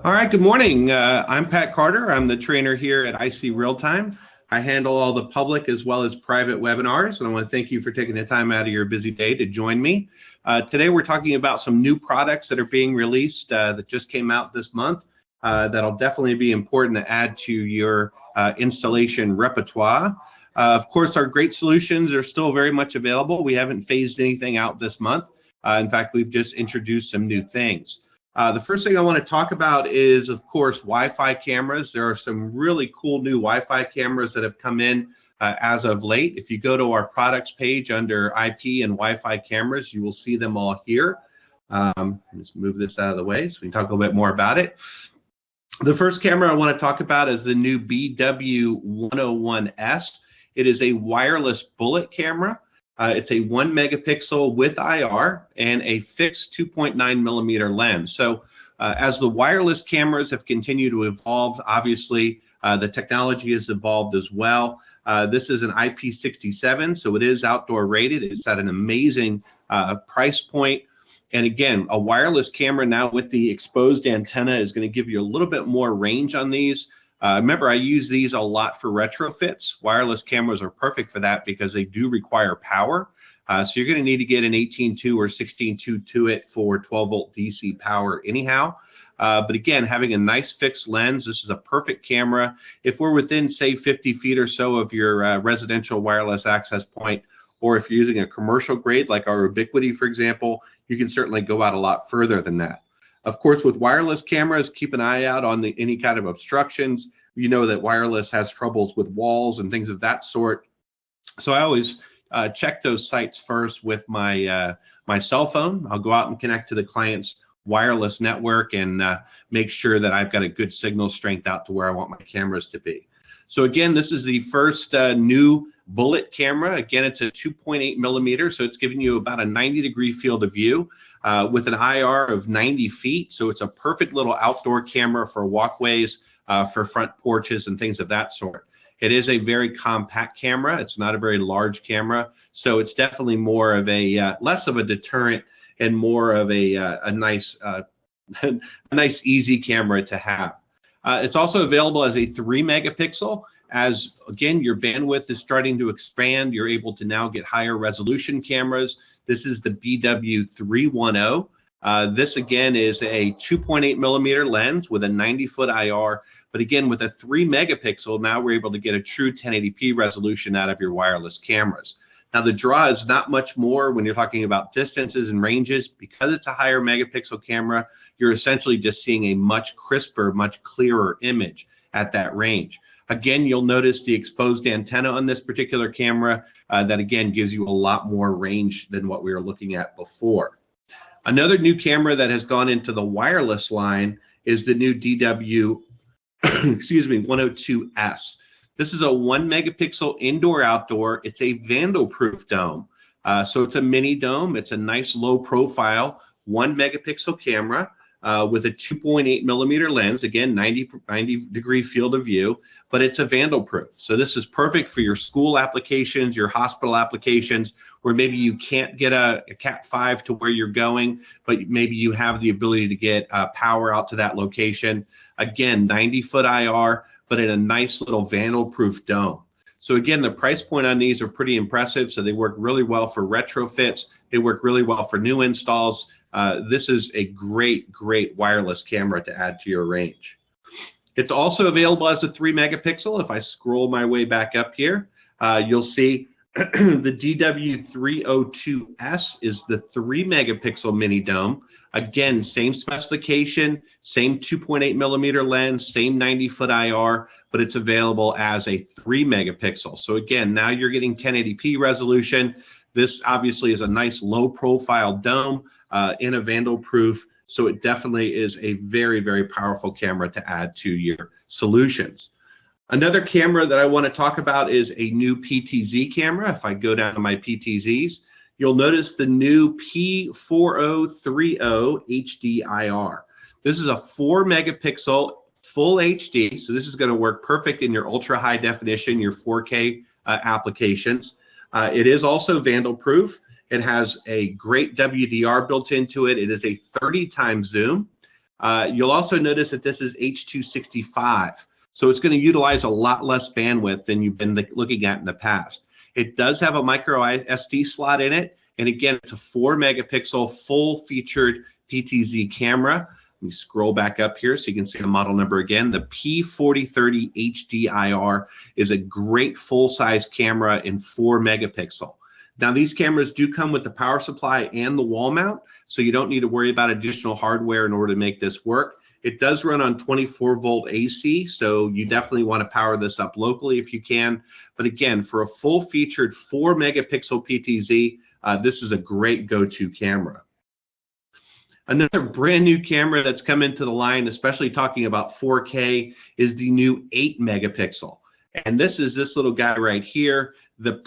All right, good morning. I'm Pat Carter. I'm the trainer here at IC Realtime. I handle all the public as well as private webinars, and I want to thank you for taking the time out of your busy day to join me. Today we're talking about some new products that are being released that just came out this month that'll definitely be important to add to your installation repertoire. Of course, our great solutions are still very much available. We haven't phased anything out this month. In fact, we've just introduced some new things. The first thing I want to talk about is, of course, Wi-Fi cameras. There are some really cool new Wi-Fi cameras that have come in as of late. If you go to our products page under IP and Wi-Fi cameras, you will see them all here. Let's move this out of the way so we can talk a little bit more about it. The first camera I want to talk about is the new BW101S. It is a wireless bullet camera. It's a 1 megapixel with IR and a fixed 2.9 millimeter lens. So as the wireless cameras have continued to evolve, obviously the technology has evolved as well. This is an IP67, so it is outdoor rated. It's at an amazing price point. And again, a wireless camera now with the exposed antenna is going to give you a little bit more range on these. Remember, I use these a lot for retrofits. Wireless cameras are perfect for that because they do require power. So you're going to need to get an 18.2 or 16.2 to it for 12-volt DC power anyhow. But again, having a nice fixed lens, this is a perfect camera. If we're within, say, 50 feet or so of your residential wireless access point, or if you're using a commercial grade like our Ubiquiti, for example, you can certainly go out a lot further than that. Of course, with wireless cameras, keep an eye out on any kind of obstructions. You know that wireless has troubles with walls and things of that sort. So I always check those sites first with my my cell phone. I'll go out and connect to the client's wireless network and make sure that I've got a good signal strength out to where I want my cameras to be. So again, this is the first new bullet camera. Again, it's a 2.8 millimeter, so it's giving you about a 90-degree field of view. With an IR of 90 feet, so it's a perfect little outdoor camera for walkways, for front porches and things of that sort. It is a very compact camera. It's not a very large camera, so it's definitely more of a less of a deterrent and more of a nice, a nice easy camera to have. It's also available as a 3 megapixel. As again, your bandwidth is starting to expand, you're able to now get higher resolution cameras. This is the BW310. This again is a 2.8 millimeter lens with a 90-foot IR, but again with a 3 megapixel, now we're able to get a true 1080p resolution out of your wireless cameras. Now the draw is not much more when you're talking about distances and ranges. Because it's a higher megapixel camera, you're essentially just seeing a much crisper, much clearer image at that range. Again, you'll notice the exposed antenna on this particular camera that again gives you a lot more range than what we were looking at before. Another new camera that has gone into the wireless line is the new DW, excuse me, 102S. This is a 1 megapixel indoor-outdoor. It's a Vandal-proof dome. So it's a mini dome. It's a nice low-profile 1 megapixel camera with a 2.8 millimeter lens. Again, 90-degree field of view, but it's a Vandal-proof. So this is perfect for your school applications, your hospital applications, where maybe you can't get a Cat5 to where you're going, but maybe you have the ability to get power out to that location. Again, 90-foot IR, but in a nice little Vandal-proof dome. So again, the price point on these are pretty impressive. So they work really well for retrofits. They work really well for new installs. This is a great, great wireless camera to add to your range. It's also available as a 3 megapixel. If I scroll my way back up here, you'll see the DW302S is the 3 megapixel mini dome. Again, same specification, same 2.8 millimeter lens, same 90-foot IR, but it's available as a 3 megapixel. So again, now you're getting 1080p resolution. This obviously is a nice low profile dome in a Vandal-proof. So it definitely is a very, very powerful camera to add to your solutions. Another camera that I want to talk about is a new PTZ camera. If I go down to my PTZs, you'll notice the new P4030 HDIR. This is a 4 megapixel full HD. So this is going to work perfect in your ultra high definition, your 4K applications. It is also Vandal-proof. It has a great WDR built into it. It is a 30 times zoom. You'll also notice that this is H.265, so it's going to utilize a lot less bandwidth than you've been looking at in the past. It does have a micro SD slot in it, and again, it's a 4 megapixel full-featured PTZ camera. Let me scroll back up here so you can see the model number again. The P4030 HDIR is a great full-size camera in 4 megapixel. Now, these cameras do come with the power supply and the wall mount, so you don't need to worry about additional hardware in order to make this work. It does run on 24-volt AC, so you definitely want to power this up locally if you can. But again, for a full-featured 4 megapixel PTZ, this is a great go-to camera. Another brand new camera that's come into the line, especially talking about 4K, is the new 8 megapixel. And this is this little guy right here, the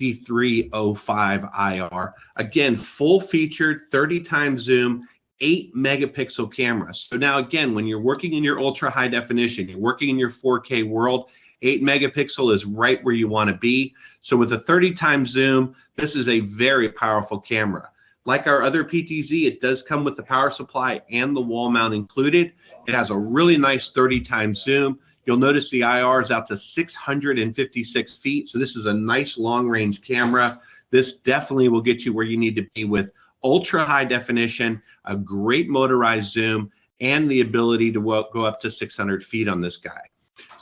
P8305IR. Again, full-featured 30 times zoom, 8 megapixel camera. So now again, when you're working in your ultra high definition, you're working in your 4K world, 8 megapixel is right where you want to be. So with a 30 times zoom, this is a very powerful camera. Like our other PTZ, it does come with the power supply and the wall mount included. It has a really nice 30 times zoom. You'll notice the IR is out to 656 feet. So this is a nice long range camera. This definitely will get you where you need to be with ultra high definition, a great motorized zoom, and the ability to go up to 600 feet on this guy.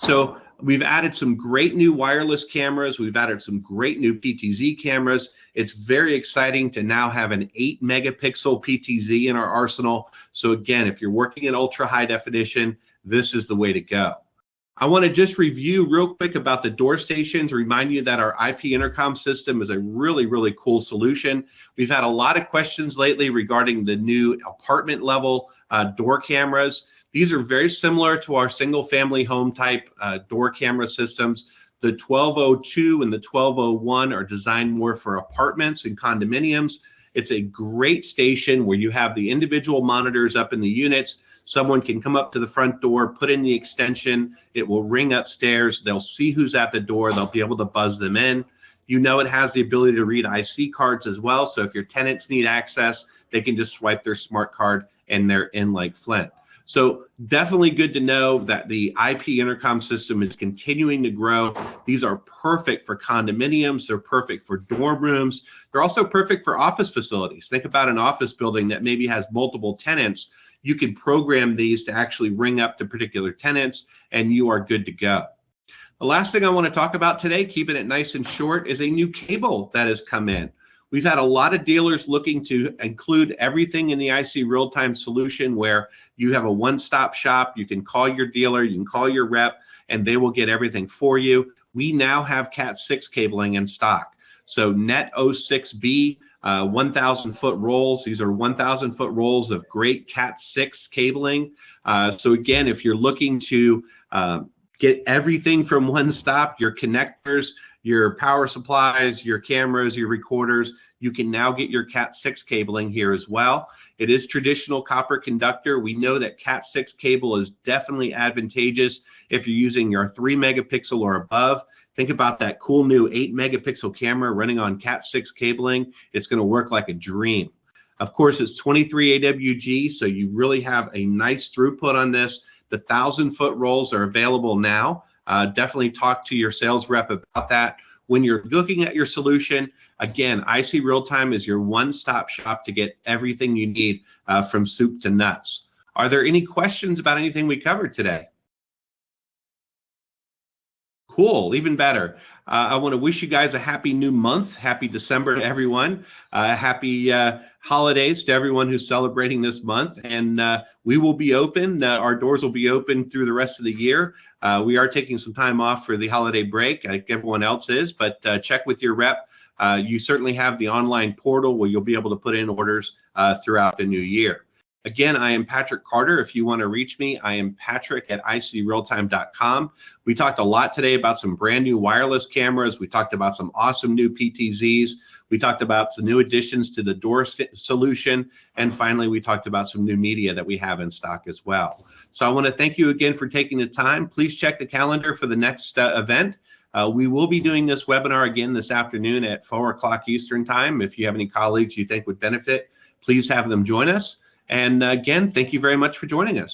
So we've added some great new wireless cameras. We've added some great new PTZ cameras. It's very exciting to now have an 8 megapixel PTZ in our arsenal. So again, if you're working in ultra high definition, this is the way to go. I want to just review real quick about the door stations, remind you that our IP intercom system is a really, really cool solution. We've had a lot of questions lately regarding the new apartment level door cameras. These are very similar to our single family home type door camera systems. The 1202 and the 1201 are designed more for apartments and condominiums. It's a great station where you have the individual monitors up in the units. Someone can come up to the front door, put in the extension, it will ring upstairs, they'll see who's at the door, they'll be able to buzz them in. You know it has the ability to read IC cards as well, so if your tenants need access, they can just swipe their smart card and they're in like Flint. So definitely good to know that the IP intercom system is continuing to grow. These are perfect for condominiums, they're perfect for dorm rooms, they're also perfect for office facilities. Think about an office building that maybe has multiple tenants. You can program these to actually ring up to particular tenants, and you are good to go. The last thing I want to talk about today, keeping it nice and short, is a new cable that has come in. We've had a lot of dealers looking to include everything in the IC Realtime solution where you have a one-stop shop. You can call your dealer, you can call your rep, and they will get everything for you. We now have Cat6 cabling in stock. So Net 06B, 1,000-foot rolls. These are 1,000-foot rolls of great Cat6 cabling. So again, if you're looking to get everything from one stop, your connectors, your power supplies, your cameras, your recorders, you can now get your Cat6 cabling here as well. It is traditional copper conductor. We know that Cat6 cable is definitely advantageous if you're using your 3 megapixel or above. Think about that cool new 8 megapixel camera running on Cat6 cabling. It's going to work like a dream. Of course, it's 23 AWG, so you really have a nice throughput on this. The 1,000-foot rolls are available now. Definitely talk to your sales rep about that. When you're looking at your solution, again, IC Realtime is your one-stop shop to get everything you need from soup to nuts. Are there any questions about anything we covered today? Cool, even better. I want to wish you guys a happy new month. Happy December to everyone. Happy holidays to everyone who's celebrating this month. And we will be open. Our doors will be open through the rest of the year. We are taking some time off for the holiday break, like everyone else is, but check with your rep. You certainly have the online portal where you'll be able to put in orders throughout the new year. Again, I am Patrick Carter. If you want to reach me, I am patrick@icrealtime.com. We talked a lot today about some brand new wireless cameras. We talked about some awesome new PTZs. We talked about some new additions to the door solution. And finally, we talked about some new media that we have in stock as well. So I want to thank you again for taking the time. Please check the calendar for the next event. We will be doing this webinar again this afternoon at 4 o'clock Eastern time. If you have any colleagues you think would benefit, please have them join us. And again, thank you very much for joining us.